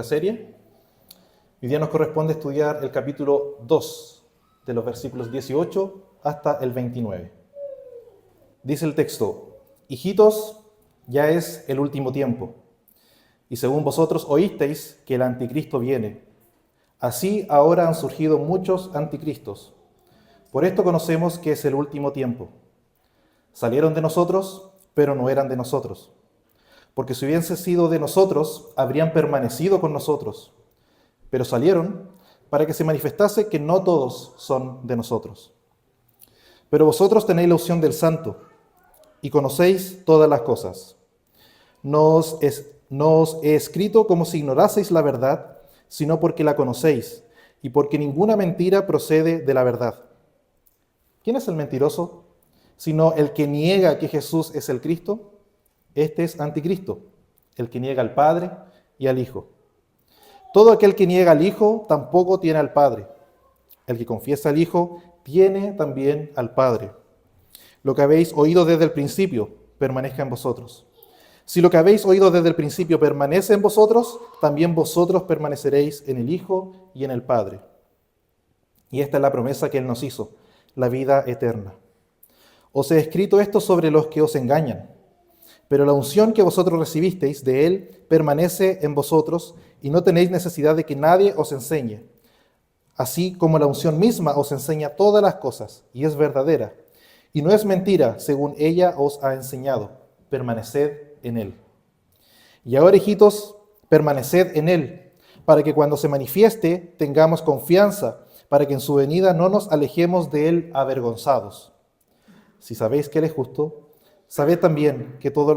serie. Hoy día nos corresponde estudiar el capítulo 2, de los versículos 18 hasta el 29. Dice el texto: Hijitos, ya es el último tiempo, y según vosotros oísteis que el anticristo viene. Así ahora han surgido muchos anticristos. Por esto conocemos que es el último tiempo. Salieron de nosotros, pero no eran de nosotros. Porque si hubiesen sido de nosotros, habrían permanecido con nosotros. Pero salieron para que se manifestase que no todos son de nosotros. Pero vosotros tenéis la unción del Santo, y conocéis todas las cosas. No os he escrito como si ignoraseis la verdad, sino porque la conocéis, y porque ninguna mentira procede de la verdad. ¿Quién es el mentiroso? Sino el que niega que Jesús es el Cristo. Este es anticristo, el que niega al Padre y al Hijo. Todo aquel que niega al Hijo tampoco tiene al Padre. El que confiesa al Hijo tiene también al Padre. Lo que habéis oído desde el principio permanezca en vosotros. Si lo que habéis oído desde el principio permanece en vosotros, también vosotros permaneceréis en el Hijo y en el Padre. Y esta es la promesa que Él nos hizo, la vida eterna. Os he escrito esto sobre los que os engañan, pero la unción que vosotros recibisteis de Él permanece en vosotros y no tenéis necesidad de que nadie os enseñe. Así como la unción misma os enseña todas las cosas y es verdadera, y no es mentira según ella os ha enseñado. Permaneced en Él. Y ahora, hijitos, permaneced en Él, para que cuando se manifieste tengamos confianza, para que en su venida no nos alejemos de Él avergonzados. Si sabéis que Él es justo, sabed también que todo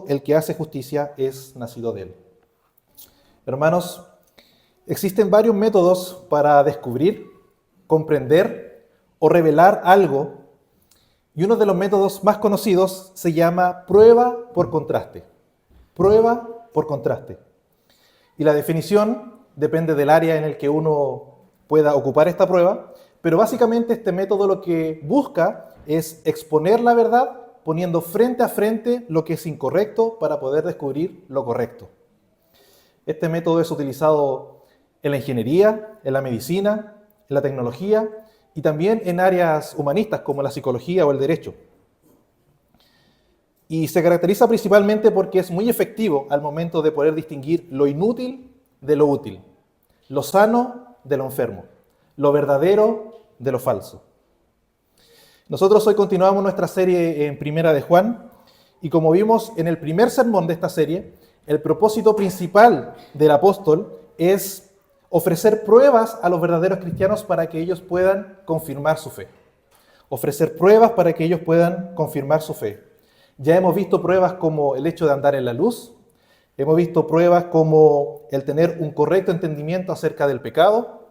el que hace justicia es nacido de Él. Hermanos, existen varios métodos para descubrir, comprender o revelar algo, y uno de los métodos más conocidos se llama prueba por contraste. Prueba por contraste. Y la definición depende del área en el que uno pueda ocupar esta prueba, pero básicamente este método lo que busca es exponer la verdad poniendo frente a frente lo que es incorrecto para poder descubrir lo correcto. Este método es utilizado en la ingeniería, en la medicina, en la tecnología y también en áreas humanistas como la psicología o el derecho. Y se caracteriza principalmente porque es muy efectivo al momento de poder distinguir lo inútil de lo útil, lo sano de lo enfermo, lo verdadero de lo falso. Nosotros hoy continuamos nuestra serie en Primera de Juan, y como vimos en el primer sermón de esta serie, el propósito principal del apóstol es ofrecer pruebas a los verdaderos cristianos para que ellos puedan confirmar su fe. Ofrecer pruebas para que ellos puedan confirmar su fe. Ya hemos visto pruebas como el hecho de andar en la luz, hemos visto pruebas como el tener un correcto entendimiento acerca del pecado,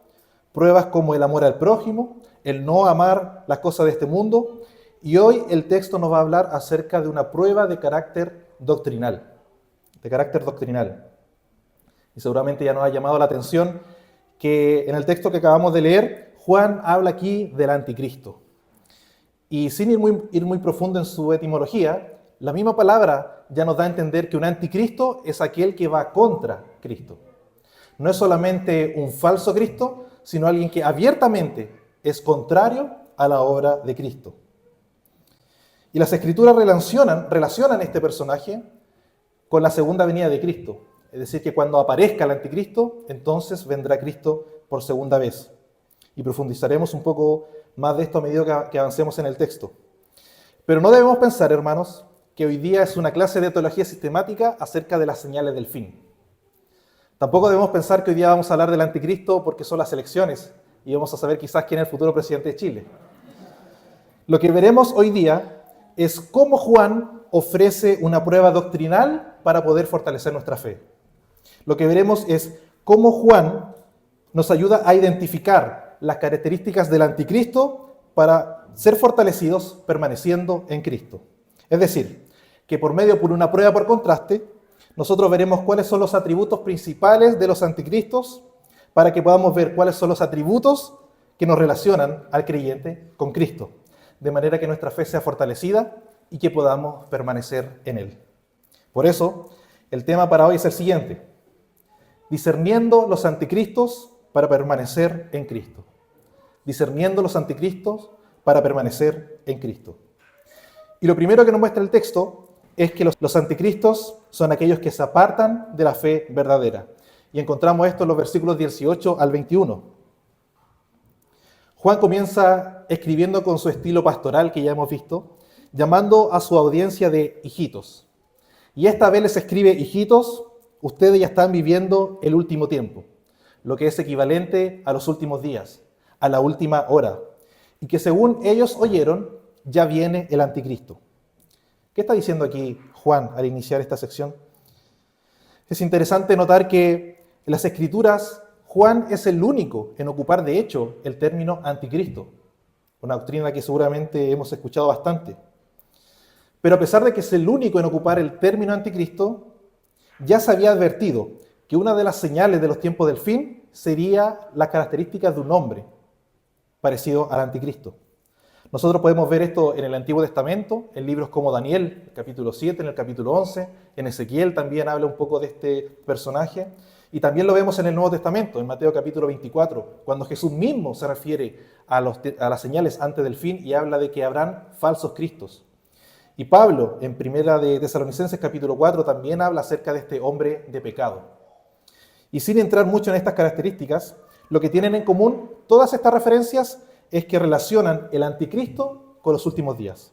pruebas como el amor al prójimo, el no amar las cosas de este mundo, y hoy el texto nos va a hablar acerca de una prueba de carácter doctrinal. Y seguramente ya nos ha llamado la atención que en el texto que acabamos de leer, Juan habla aquí del anticristo. Y sin ir muy profundo en su etimología, la misma palabra ya nos da a entender que un anticristo es aquel que va contra Cristo. No es solamente un falso Cristo, sino alguien que abiertamente es contrario a la obra de Cristo. Y las Escrituras relacionan este personaje con la segunda venida de Cristo. Es decir, que cuando aparezca el anticristo, entonces vendrá Cristo por segunda vez. Y profundizaremos un poco más de esto a medida que avancemos en el texto. Pero no debemos pensar, hermanos, que hoy día es una clase de teología sistemática acerca de las señales del fin. Tampoco debemos pensar que hoy día vamos a hablar del anticristo porque son las elecciones y vamos a saber quizás quién es el futuro presidente de Chile. Lo que veremos hoy día es cómo Juan ofrece una prueba doctrinal para poder fortalecer nuestra fe. Lo que veremos es cómo Juan nos ayuda a identificar las características del anticristo para ser fortalecidos permaneciendo en Cristo. Es decir, que por una prueba por contraste, nosotros veremos cuáles son los atributos principales de los anticristos para que podamos ver cuáles son los atributos que nos relacionan al creyente con Cristo, de manera que nuestra fe sea fortalecida y que podamos permanecer en Él. Por eso, el tema para hoy es el siguiente: discerniendo los anticristos para permanecer en Cristo. Discerniendo los anticristos para permanecer en Cristo. Y lo primero que nos muestra el texto es que los anticristos son aquellos que se apartan de la fe verdadera. Y encontramos esto en los versículos 18 al 21. Juan comienza escribiendo con su estilo pastoral que ya hemos visto, llamando a su audiencia de hijitos. Y esta vez les escribe: hijitos, ustedes ya están viviendo el último tiempo, lo que es equivalente a los últimos días, a la última hora, y que según ellos oyeron, ya viene el anticristo. ¿Qué está diciendo aquí Juan al iniciar esta sección? Es interesante notar que en las Escrituras Juan es el único en ocupar de hecho el término anticristo, una doctrina que seguramente hemos escuchado bastante. Pero a pesar de que es el único en ocupar el término anticristo, ya se había advertido que una de las señales de los tiempos del fin sería las características de un hombre parecido al anticristo. Nosotros podemos ver esto en el Antiguo Testamento, en libros como Daniel, el capítulo 7, en el capítulo 11, en Ezequiel también habla un poco de este personaje, y también lo vemos en el Nuevo Testamento, en Mateo capítulo 24, cuando Jesús mismo se refiere a las señales antes del fin y habla de que habrán falsos cristos. Y Pablo, en Primera de Tesalonicenses capítulo 4, también habla acerca de este hombre de pecado. Y sin entrar mucho en estas características, lo que tienen en común todas estas referencias es que relacionan el anticristo con los últimos días.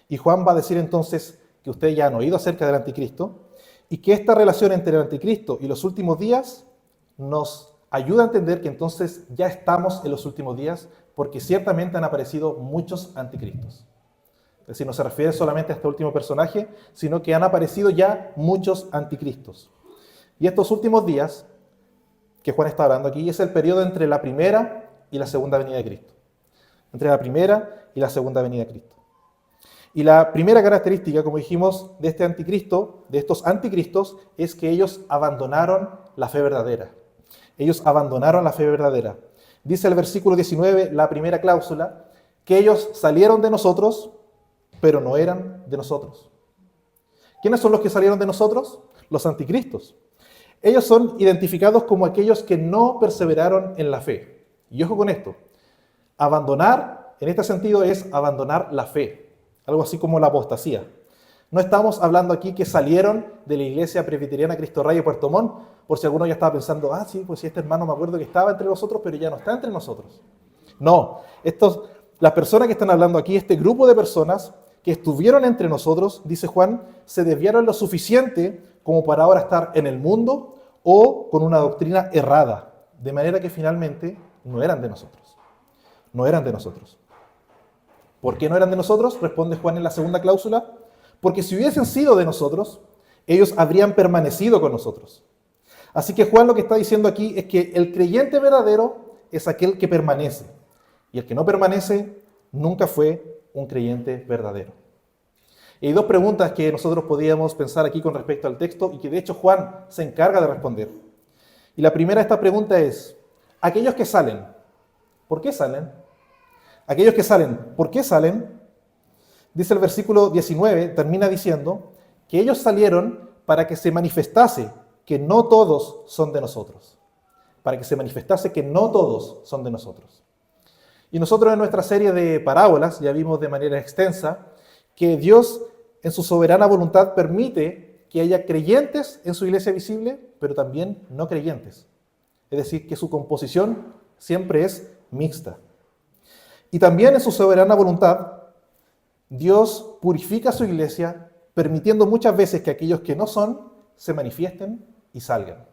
Y Juan va a decir entonces que ustedes ya han oído acerca del anticristo y que esta relación entre el anticristo y los últimos días nos ayuda a entender que entonces ya estamos en los últimos días, porque ciertamente han aparecido muchos anticristos. Es decir, no se refiere solamente a este último personaje, sino que han aparecido ya muchos anticristos. Y estos últimos días que Juan está hablando aquí es el periodo entre la primera y la segunda venida de Cristo. Entre la primera y la segunda venida de Cristo. Y la primera característica, como dijimos, de este anticristo, de estos anticristos, es que ellos abandonaron la fe verdadera. Ellos abandonaron la fe verdadera. Dice el versículo 19, la primera cláusula, que ellos salieron de nosotros, pero no eran de nosotros. ¿Quiénes son los que salieron de nosotros? Los anticristos. Ellos son identificados como aquellos que no perseveraron en la fe. Y ojo con esto. Abandonar, en este sentido, es abandonar la fe. Algo así como la apostasía. No estamos hablando aquí que salieron de la iglesia presbiteriana Cristo Rey de Puerto Montt, por si alguno ya estaba pensando, sí, pues si este hermano me acuerdo que estaba entre nosotros, pero ya no está entre nosotros. No, las personas que están hablando aquí, este grupo de personas que estuvieron entre nosotros, dice Juan, se desviaron lo suficiente como para ahora estar en el mundo o con una doctrina errada, de manera que finalmente no eran de nosotros. No eran de nosotros. ¿Por qué no eran de nosotros? Responde Juan en la segunda cláusula. Porque si hubiesen sido de nosotros, ellos habrían permanecido con nosotros. Así que Juan lo que está diciendo aquí es que el creyente verdadero es aquel que permanece. Y el que no permanece nunca fue un creyente verdadero. Y hay dos preguntas que nosotros podríamos pensar aquí con respecto al texto y que de hecho Juan se encarga de responder. Y la primera de estas preguntas es, aquellos que salen, ¿por qué salen? Aquellos que salen, ¿por qué salen? Dice el versículo 19, termina diciendo que ellos salieron para que se manifestase que no todos son de nosotros. Para que se manifestase que no todos son de nosotros. Y nosotros en nuestra serie de parábolas ya vimos de manera extensa que Dios en su soberana voluntad permite que haya creyentes en su iglesia visible, pero también no creyentes. Es decir, que su composición siempre es mixta. Y también en su soberana voluntad, Dios purifica su iglesia, permitiendo muchas veces que aquellos que no son se manifiesten y salgan.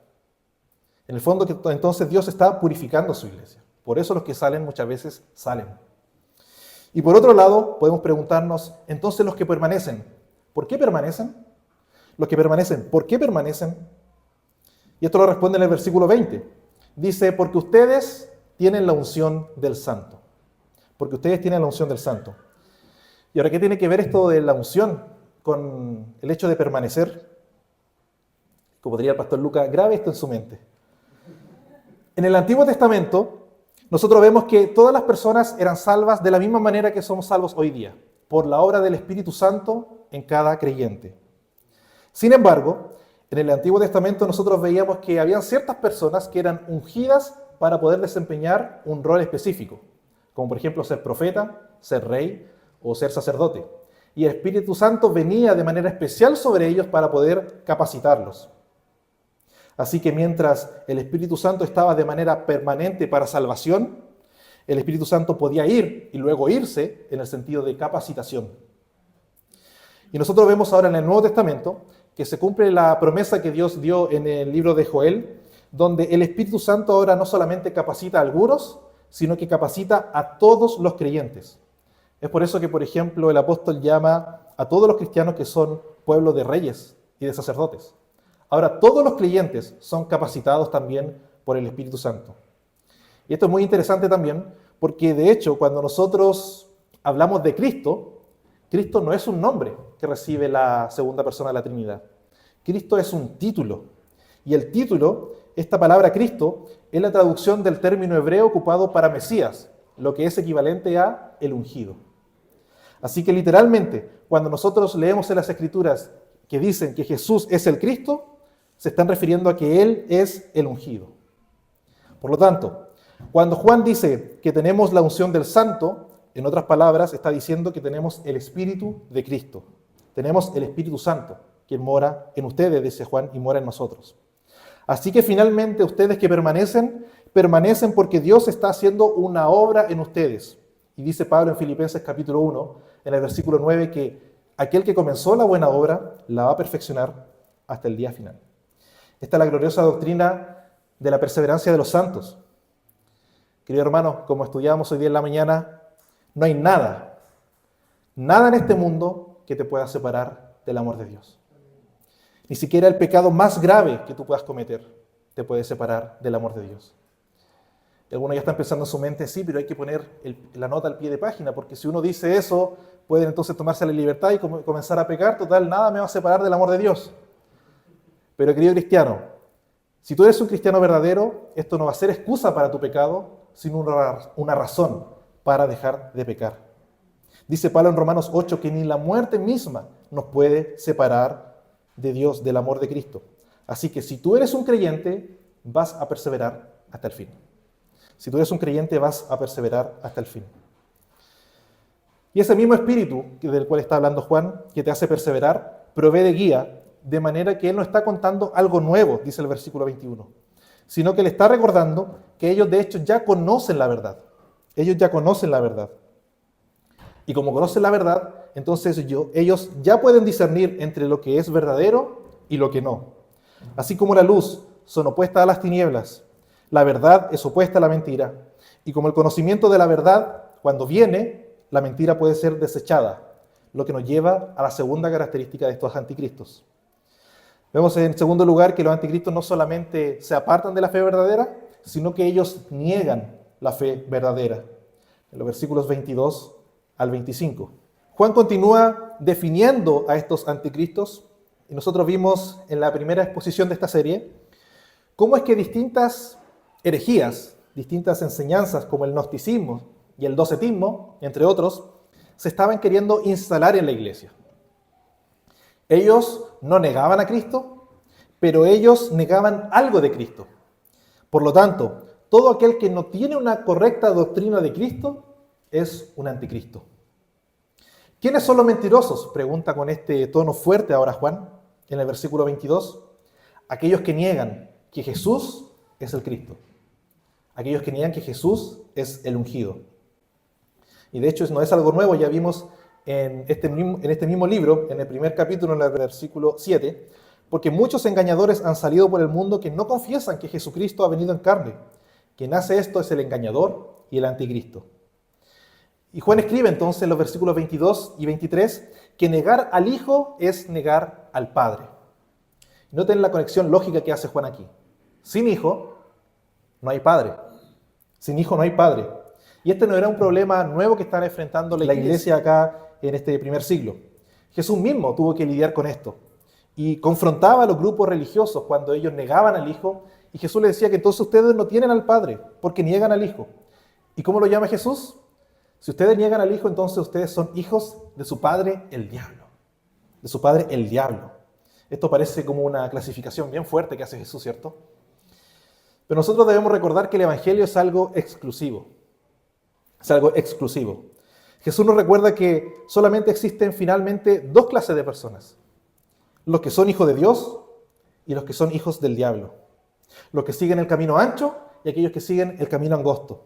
En el fondo, entonces Dios está purificando su iglesia. Por eso los que salen muchas veces salen. Y por otro lado, podemos preguntarnos, entonces los que permanecen, ¿por qué permanecen? Los que permanecen, ¿por qué permanecen? Y esto lo responde en el versículo 20. Dice, porque ustedes tienen la unción del Santo. Porque ustedes tienen la unción del Santo. ¿Y ahora qué tiene que ver esto de la unción con el hecho de permanecer? Como diría el pastor Lucas, grabe esto en su mente. En el Antiguo Testamento, nosotros vemos que todas las personas eran salvas de la misma manera que somos salvos hoy día, por la obra del Espíritu Santo en cada creyente. Sin embargo, En el Antiguo Testamento nosotros veíamos que habían ciertas personas que eran ungidas para poder desempeñar un rol específico, como por ejemplo ser profeta, ser rey o ser sacerdote. Y el Espíritu Santo venía de manera especial sobre ellos para poder capacitarlos. Así que mientras el Espíritu Santo estaba de manera permanente para salvación, el Espíritu Santo podía ir y luego irse en el sentido de capacitación. Y nosotros vemos ahora en el Nuevo Testamento que se cumple la promesa que Dios dio en el libro de Joel, donde el Espíritu Santo ahora no solamente capacita a algunos, sino que capacita a todos los creyentes. Es por eso que, por ejemplo, el apóstol llama a todos los cristianos que son pueblo de reyes y de sacerdotes. Ahora, todos los creyentes son capacitados también por el Espíritu Santo. Y esto es muy interesante también, porque de hecho, cuando nosotros hablamos de Cristo, Cristo no es un nombre que recibe la segunda persona de la Trinidad. Cristo es un título. Y el título, esta palabra Cristo, es la traducción del término hebreo ocupado para Mesías, lo que es equivalente a el ungido. Así que literalmente, cuando nosotros leemos en las Escrituras que dicen que Jesús es el Cristo, se están refiriendo a que Él es el ungido. Por lo tanto, cuando Juan dice que tenemos la unción del Santo, en otras palabras, está diciendo que tenemos el Espíritu de Cristo. Tenemos el Espíritu Santo, quien mora en ustedes, dice Juan, y mora en nosotros. Así que finalmente ustedes que permanecen porque Dios está haciendo una obra en ustedes. Y dice Pablo en Filipenses capítulo 1, en el versículo 9, que aquel que comenzó la buena obra la va a perfeccionar hasta el día final. Esta es la gloriosa doctrina de la perseverancia de los santos. Querido hermano, como estudiábamos hoy día en la mañana, no hay nada en este mundo que te pueda separar del amor de Dios. Ni siquiera el pecado más grave que tú puedas cometer te puede separar del amor de Dios. Y algunos ya están pensando en su mente, sí, pero hay que poner la nota al pie de página, porque si uno dice eso, pueden entonces tomarse la libertad y comenzar a pecar. Total, nada me va a separar del amor de Dios. Pero querido cristiano, si tú eres un cristiano verdadero, esto no va a ser excusa para tu pecado, sino una razón para dejar de pecar. Dice Pablo en Romanos 8 que ni la muerte misma nos puede separar de Dios, del amor de Cristo. Así que si tú eres un creyente, vas a perseverar hasta el fin. Si tú eres un creyente, vas a perseverar hasta el fin. Y ese mismo espíritu del cual está hablando Juan, que te hace perseverar, provee de guía, de manera que él no está contando algo nuevo, dice el versículo 21, sino que le está recordando que ellos de hecho ya conocen la verdad. Ellos ya conocen la verdad. Y como conocen la verdad, entonces ellos ya pueden discernir entre lo que es verdadero y lo que no. Así como la luz son opuestas a las tinieblas, la verdad es opuesta a la mentira. Y como el conocimiento de la verdad, cuando viene, la mentira puede ser desechada, lo que nos lleva a la segunda característica de estos anticristos. Vemos en segundo lugar que los anticristos no solamente se apartan de la fe verdadera, sino que ellos niegan la fe verdadera. En los versículos 22 al 25. Juan continúa definiendo a estos anticristos, y nosotros vimos en la primera exposición de esta serie cómo es que distintas herejías, distintas enseñanzas como el gnosticismo y el docetismo, entre otros, se estaban queriendo instalar en la iglesia. Ellos no negaban a Cristo, pero ellos negaban algo de Cristo. Por lo tanto, todo aquel que no tiene una correcta doctrina de Cristo es un anticristo. ¿Quiénes son los mentirosos? Pregunta con este tono fuerte ahora Juan, en el versículo 22. Aquellos que niegan que Jesús es el Cristo. Aquellos que niegan que Jesús es el ungido. Y de hecho no es algo nuevo, ya vimos en este mismo libro, en el primer capítulo, en el versículo 7, porque muchos engañadores han salido por el mundo que no confiesan que Jesucristo ha venido en carne. Quien hace esto es el engañador y el anticristo. Y Juan escribe entonces en los versículos 22 y 23 que negar al Hijo es negar al Padre. Noten la conexión lógica que hace Juan aquí. Sin Hijo no hay Padre. Sin Hijo no hay Padre. Y este no era un problema nuevo que están enfrentando la iglesia acá en este primer siglo. Jesús mismo tuvo que lidiar con esto. Y confrontaba a los grupos religiosos cuando ellos negaban al Hijo. Y Jesús les decía que entonces ustedes no tienen al Padre porque niegan al Hijo. ¿Y cómo lo llama Jesús? Si ustedes niegan al Hijo, entonces ustedes son hijos de su padre, el diablo. De su padre, el diablo. Esto parece como una clasificación bien fuerte que hace Jesús, ¿cierto? Pero nosotros debemos recordar que el Evangelio es algo exclusivo. Es algo exclusivo. Jesús nos recuerda que solamente existen finalmente dos clases de personas. Los que son hijos de Dios y los que son hijos del diablo. Los que siguen el camino ancho y aquellos que siguen el camino angosto.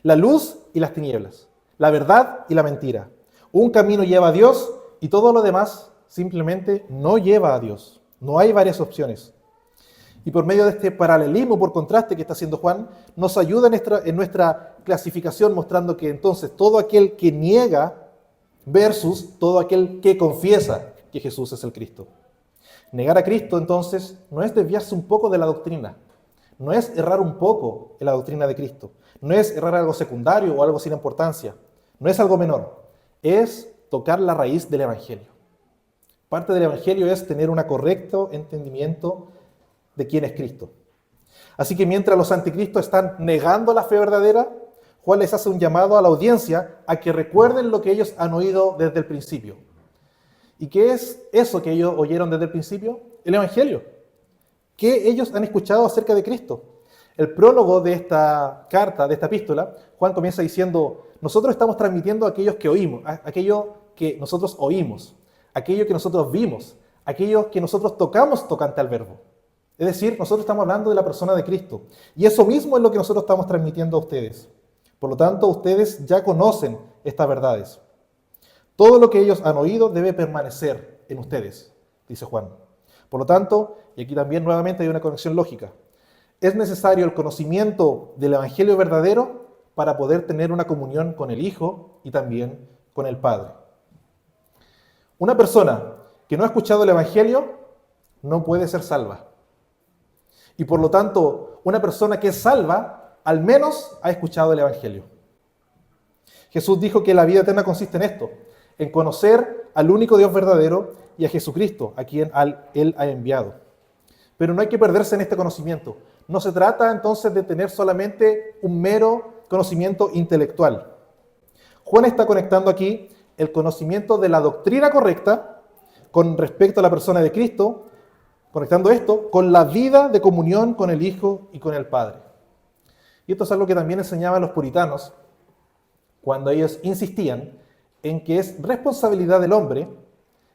La luz y las tinieblas. La verdad y la mentira. Un camino lleva a Dios y todo lo demás simplemente no lleva a Dios. No hay varias opciones. Y por medio de este paralelismo, por contraste que está haciendo Juan, nos ayuda en nuestra clasificación, mostrando que entonces todo aquel que niega versus todo aquel que confiesa que Jesús es el Cristo. Negar a Cristo, entonces, no es desviarse un poco de la doctrina, no es errar un poco en la doctrina de Cristo, no es errar algo secundario o algo sin importancia, no es algo menor, es tocar la raíz del Evangelio. Parte del Evangelio es tener un correcto entendimiento de quién es Cristo. Así que mientras los anticristos están negando la fe verdadera, Juan les hace un llamado a la audiencia a que recuerden lo que ellos han oído desde el principio. ¿Y qué es eso que ellos oyeron desde el principio? El Evangelio. ¿Qué ellos han escuchado acerca de Cristo? El prólogo de esta carta, de esta epístola, Juan comienza diciendo: nosotros estamos transmitiendo aquello que oímos, aquello que nosotros oímos, aquello que nosotros vimos, aquello que nosotros tocamos tocante al verbo. Es decir, nosotros estamos hablando de la persona de Cristo. Y eso mismo es lo que nosotros estamos transmitiendo a ustedes. Por lo tanto, ustedes ya conocen estas verdades. Todo lo que ellos han oído debe permanecer en ustedes, dice Juan. Por lo tanto, y aquí también nuevamente hay una conexión lógica, es necesario el conocimiento del Evangelio verdadero para poder tener una comunión con el Hijo y también con el Padre. Una persona que no ha escuchado el Evangelio no puede ser salva. Y por lo tanto, una persona que es salva, al menos ha escuchado el Evangelio. Jesús dijo que la vida eterna consiste en esto, en conocer al único Dios verdadero y a Jesucristo, a quien Él ha enviado. Pero no hay que perderse en este conocimiento. No se trata entonces de tener solamente un mero conocimiento intelectual. Juan está conectando aquí el conocimiento de la doctrina correcta con respecto a la persona de Cristo, conectando esto con la vida de comunión con el Hijo y con el Padre. Y esto es algo que también enseñaban los puritanos cuando ellos insistían en que es responsabilidad del hombre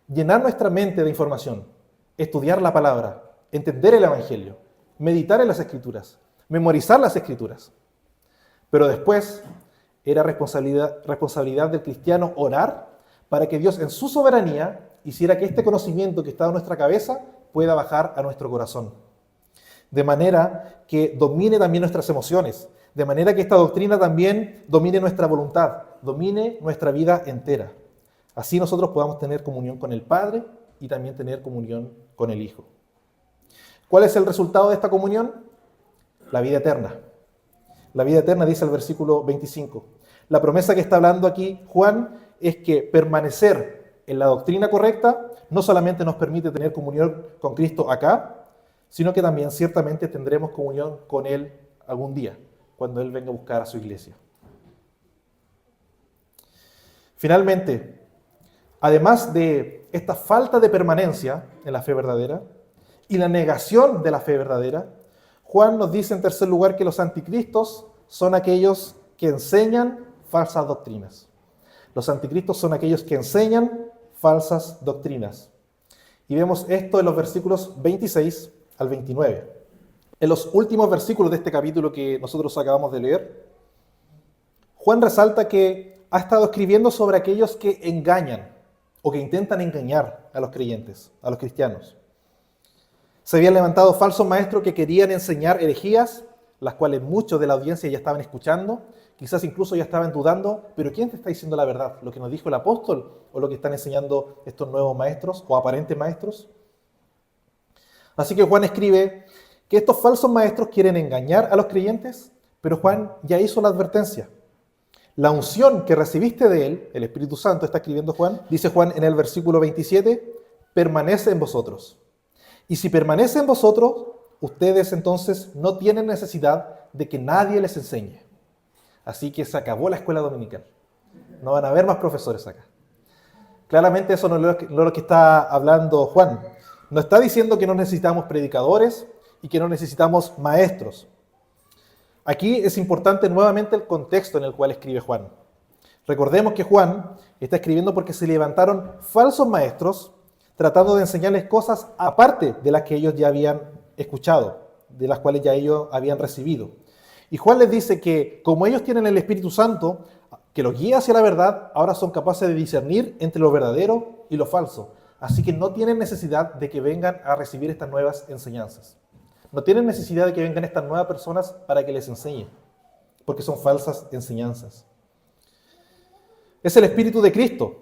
llenar nuestra mente de información, estudiar la palabra, entender el Evangelio, meditar en las Escrituras, memorizar las Escrituras. Pero después era responsabilidad del cristiano orar para que Dios en su soberanía hiciera que este conocimiento que está en nuestra cabeza pueda bajar a nuestro corazón. De manera que domine también nuestras emociones, de manera que esta doctrina también domine nuestra voluntad, domine nuestra vida entera. Así nosotros podamos tener comunión con el Padre y también tener comunión con el Hijo. ¿Cuál es el resultado de esta comunión? La vida eterna. La vida eterna, dice el versículo 25. La promesa que está hablando aquí Juan es que permanecer en la doctrina correcta no solamente nos permite tener comunión con Cristo acá, sino que también ciertamente tendremos comunión con Él algún día, cuando Él venga a buscar a su iglesia. Finalmente, además de esta falta de permanencia en la fe verdadera y la negación de la fe verdadera, Juan nos dice en tercer lugar que los anticristos son aquellos que enseñan falsas doctrinas. Los anticristos son aquellos que enseñan falsas doctrinas. Y vemos esto en los versículos 26 al 29. En los últimos versículos de este capítulo que nosotros acabamos de leer, Juan resalta que ha estado escribiendo sobre aquellos que engañan o que intentan engañar a los creyentes, a los cristianos. Se habían levantado falsos maestros que querían enseñar herejías, las cuales muchos de la audiencia ya estaban escuchando, quizás incluso ya estaban dudando, pero ¿quién te está diciendo la verdad? ¿Lo que nos dijo el apóstol o lo que están enseñando estos nuevos maestros o aparentes maestros? Así que Juan escribe que estos falsos maestros quieren engañar a los creyentes, pero Juan ya hizo la advertencia. La unción que recibiste de él, el Espíritu Santo, está escribiendo Juan, dice Juan en el versículo 27, permanece en vosotros. Y si permanece en vosotros, ustedes entonces no tienen necesidad de que nadie les enseñe. Así que se acabó la escuela dominical. No van a haber más profesores acá. Claramente eso no es lo que está hablando Juan. No está diciendo que no necesitamos predicadores y que no necesitamos maestros. Aquí es importante nuevamente el contexto en el cual escribe Juan. Recordemos que Juan está escribiendo porque se levantaron falsos maestros tratando de enseñarles cosas aparte de las que ellos ya habían escuchado, de las cuales ya ellos habían recibido. Y Juan les dice que como ellos tienen el Espíritu Santo, que los guía hacia la verdad, ahora son capaces de discernir entre lo verdadero y lo falso. Así que no tienen necesidad de que vengan a recibir estas nuevas enseñanzas. No tienen necesidad de que vengan estas nuevas personas para que les enseñen, porque son falsas enseñanzas. Es el Espíritu de Cristo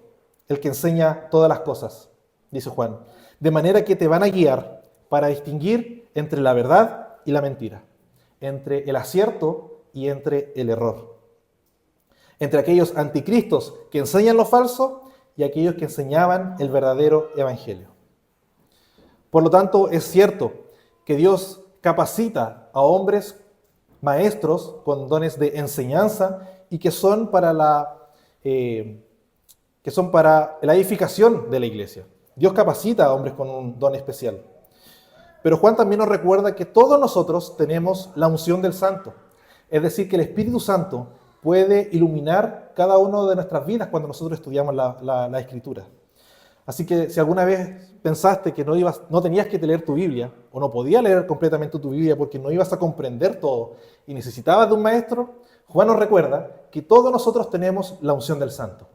el que enseña todas las cosas, dice Juan, de manera que te van a guiar para distinguir entre la verdad y la mentira, entre el acierto y entre el error, entre aquellos anticristos que enseñan lo falso y aquellos que enseñaban el verdadero evangelio. Por lo tanto, es cierto que Dios capacita a hombres maestros con dones de enseñanza y que son para la edificación de la iglesia. Dios capacita a hombres con un don especial. Pero Juan también nos recuerda que todos nosotros tenemos la unción del Santo. Es decir, que el Espíritu Santo puede iluminar cada una de nuestras vidas cuando nosotros estudiamos la Escritura. Así que si alguna vez pensaste que no tenías que leer tu Biblia, o no podías leer completamente tu Biblia porque no ibas a comprender todo y necesitabas de un maestro, Juan nos recuerda que todos nosotros tenemos la unción del Santo.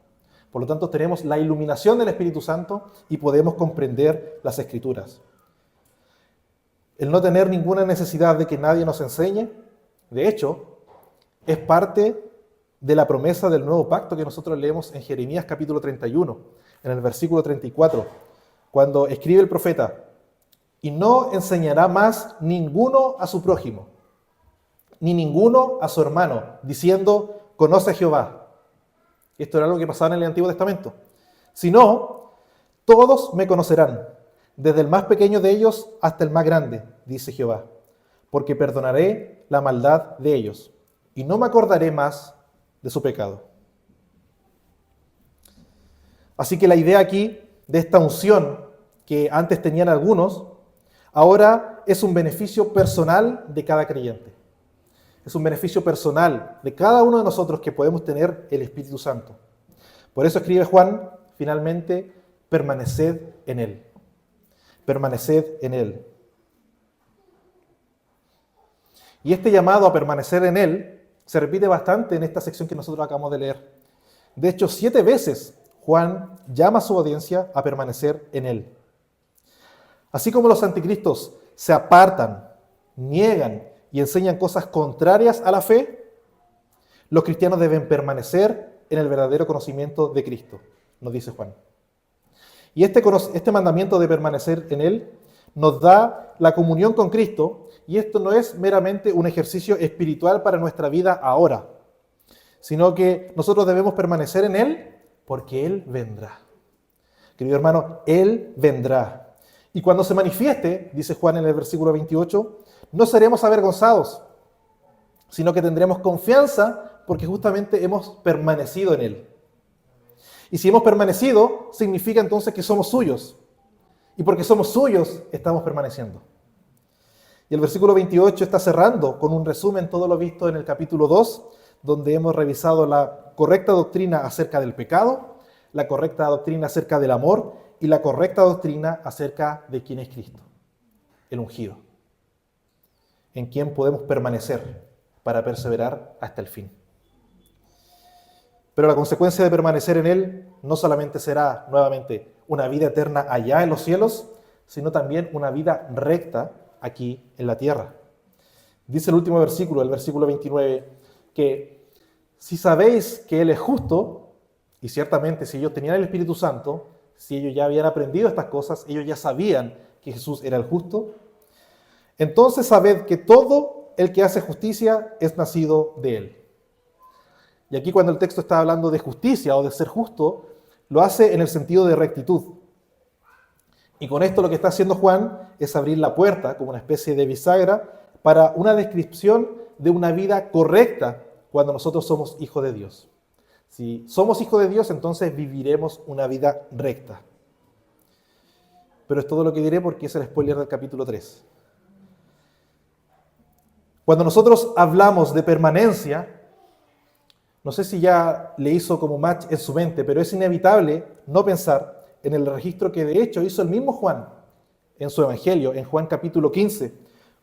Por lo tanto, tenemos la iluminación del Espíritu Santo y podemos comprender las Escrituras. El no tener ninguna necesidad de que nadie nos enseñe, de hecho, es parte de la promesa del nuevo pacto que nosotros leemos en Jeremías capítulo 31, en el versículo 34, cuando escribe el profeta, y no enseñará más ninguno a su prójimo, ni ninguno a su hermano, diciendo, conoce a Jehová. Esto era algo que pasaba en el Antiguo Testamento. Sino, todos me conocerán, desde el más pequeño de ellos hasta el más grande, dice Jehová, porque perdonaré la maldad de ellos, y no me acordaré más de su pecado. Así que la idea aquí de esta unción que antes tenían algunos, ahora es un beneficio personal de cada creyente. Es un beneficio personal de cada uno de nosotros que podemos tener el Espíritu Santo. Por eso escribe Juan, finalmente, permaneced en Él. Permaneced en Él. Y este llamado a permanecer en Él se repite bastante en esta sección que nosotros acabamos de leer. De hecho, 7 veces Juan llama a su audiencia a permanecer en Él. Así como los anticristos se apartan, niegan y enseñan cosas contrarias a la fe, los cristianos deben permanecer en el verdadero conocimiento de Cristo, nos dice Juan. Y este mandamiento de permanecer en Él nos da la comunión con Cristo, y esto no es meramente un ejercicio espiritual para nuestra vida ahora, sino que nosotros debemos permanecer en Él porque Él vendrá. Querido hermano, Él vendrá. Y cuando se manifieste, dice Juan en el versículo 28, no seremos avergonzados, sino que tendremos confianza porque justamente hemos permanecido en Él. Y si hemos permanecido, significa entonces que somos suyos. Y porque somos suyos, estamos permaneciendo. Y el versículo 28 está cerrando con un resumen todo lo visto en el capítulo 2, donde hemos revisado la correcta doctrina acerca del pecado, la correcta doctrina acerca del amor y la correcta doctrina acerca de quién es Cristo, el ungido, en quien podemos permanecer para perseverar hasta el fin. Pero la consecuencia de permanecer en Él no solamente será nuevamente una vida eterna allá en los cielos, sino también una vida recta aquí en la tierra. Dice el último versículo, el versículo 29, que si sabéis que Él es justo, y ciertamente si ellos tenían el Espíritu Santo, si ellos ya habían aprendido estas cosas, ellos ya sabían que Jesús era el justo, entonces sabed que todo el que hace justicia es nacido de Él. Y aquí cuando el texto está hablando de justicia o de ser justo, lo hace en el sentido de rectitud. Y con esto lo que está haciendo Juan es abrir la puerta como una especie de bisagra para una descripción de una vida correcta cuando nosotros somos hijos de Dios. Si somos hijos de Dios, entonces viviremos una vida recta. pero es todo lo que diré porque es el spoiler del capítulo 3. Cuando nosotros hablamos de permanencia, no sé si ya le hizo como match en su mente, pero es inevitable no pensar en el registro que de hecho hizo el mismo Juan en su Evangelio, en Juan capítulo 15,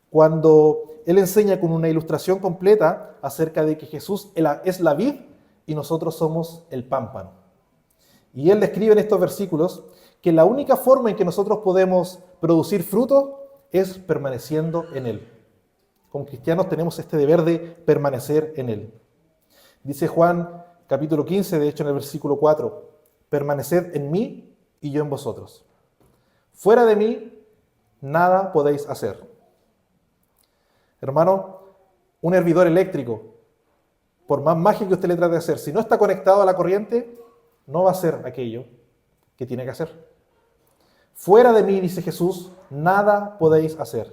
cuando él enseña con una ilustración completa acerca de que Jesús es la vid y nosotros somos el pámpano. Y él describe en estos versículos que la única forma en que nosotros podemos producir fruto es permaneciendo en él. Como cristianos tenemos este deber de permanecer en él. Dice Juan capítulo 15, de hecho en el versículo 4, permaneced en mí y yo en vosotros. Fuera de mí, nada podéis hacer. Hermano, un hervidor eléctrico, por más magia que usted le trate de hacer, si no está conectado a la corriente, no va a hacer aquello que tiene que hacer. Fuera de mí, dice Jesús, nada podéis hacer.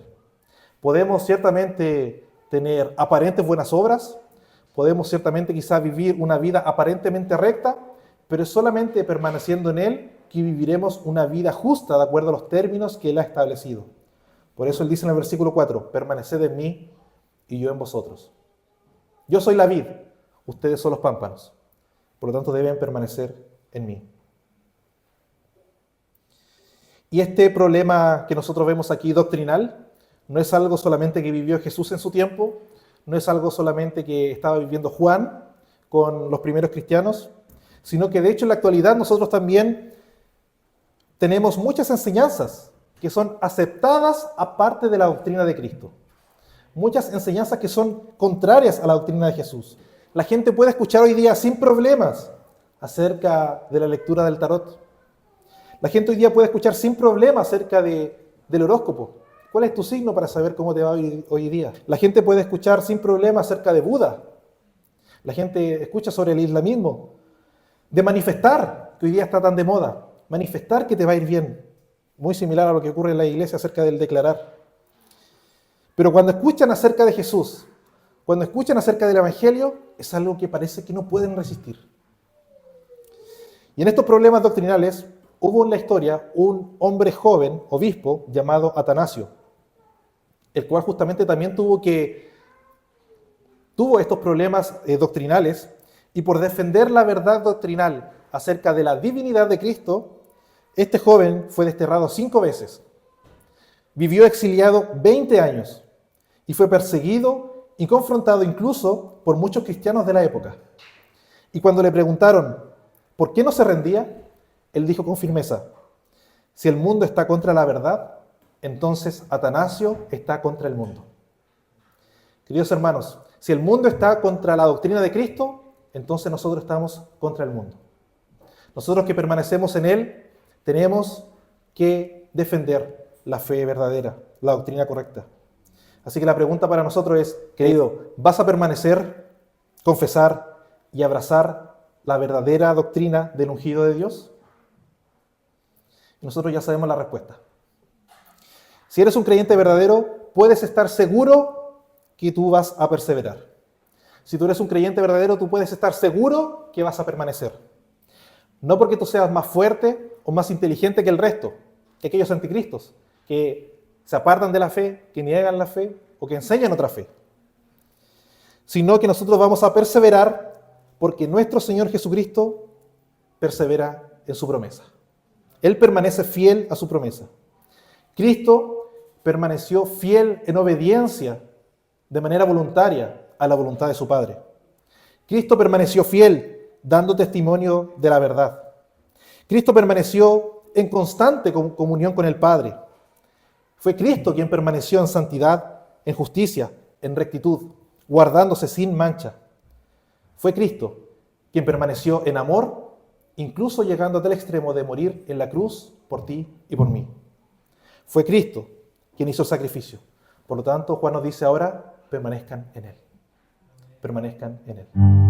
Podemos ciertamente tener aparentes buenas obras, podemos ciertamente quizás vivir una vida aparentemente recta, pero es solamente permaneciendo en Él que viviremos una vida justa de acuerdo a los términos que Él ha establecido. Por eso Él dice en el versículo 4, permaneced en mí y yo en vosotros. Yo soy la vid, ustedes son los pámpanos, por lo tanto deben permanecer en mí. Y este problema que nosotros vemos aquí doctrinal, no es algo solamente que vivió Jesús en su tiempo, no es algo solamente que estaba viviendo Juan con los primeros cristianos, sino que de hecho en la actualidad nosotros también tenemos muchas enseñanzas que son aceptadas aparte de la doctrina de Cristo. Muchas enseñanzas que son contrarias a la doctrina de Jesús. La gente puede escuchar hoy día sin problemas acerca de la lectura del tarot. La gente hoy día puede escuchar sin problemas acerca del horóscopo. ¿Cuál es tu signo para saber cómo te va hoy día? La gente puede escuchar sin problema acerca de Buda. La gente escucha sobre el islamismo. De manifestar, que hoy día está tan de moda. Manifestar que te va a ir bien. Muy similar a lo que ocurre en la iglesia acerca del declarar. Pero cuando escuchan acerca de Jesús, cuando escuchan acerca del Evangelio, es algo que parece que no pueden resistir. Y en estos problemas doctrinales, hubo en la historia un hombre joven, obispo, llamado Atanasio, el cual justamente también tuvo estos problemas doctrinales, y por defender la verdad doctrinal acerca de la divinidad de Cristo, este joven fue desterrado 5 veces, vivió exiliado 20 años, y fue perseguido y confrontado incluso por muchos cristianos de la época. Y cuando le preguntaron por qué no se rendía, él dijo con firmeza, si el mundo está contra la verdad, entonces Atanasio está contra el mundo. Queridos hermanos, si el mundo está contra la doctrina de Cristo, entonces nosotros estamos contra el mundo. Nosotros que permanecemos en Él, tenemos que defender la fe verdadera, la doctrina correcta. Así que la pregunta para nosotros es, querido, ¿vas a permanecer, confesar y abrazar la verdadera doctrina del ungido de Dios? Y nosotros ya sabemos la respuesta. Si eres un creyente verdadero, puedes estar seguro que tú vas a perseverar. Si tú eres un creyente verdadero, tú puedes estar seguro que vas a permanecer. No porque tú seas más fuerte o más inteligente que el resto, que aquellos anticristos, que se apartan de la fe, que niegan la fe o que enseñan otra fe, sino que nosotros vamos a perseverar porque nuestro Señor Jesucristo persevera en su promesa. Él permanece fiel a su promesa. Cristo permaneció fiel en obediencia de manera voluntaria a la voluntad de su Padre. Cristo permaneció fiel dando testimonio de la verdad. Cristo permaneció en constante comunión con el Padre. Fue Cristo quien permaneció en santidad, en justicia, en rectitud, guardándose sin mancha. Fue Cristo quien permaneció en amor, incluso llegando a tal extremo de morir en la cruz por ti y por mí. Fue Cristo quien hizo el sacrificio. Por lo tanto, Juan nos dice ahora, permanezcan en Él. Permanezcan en Él.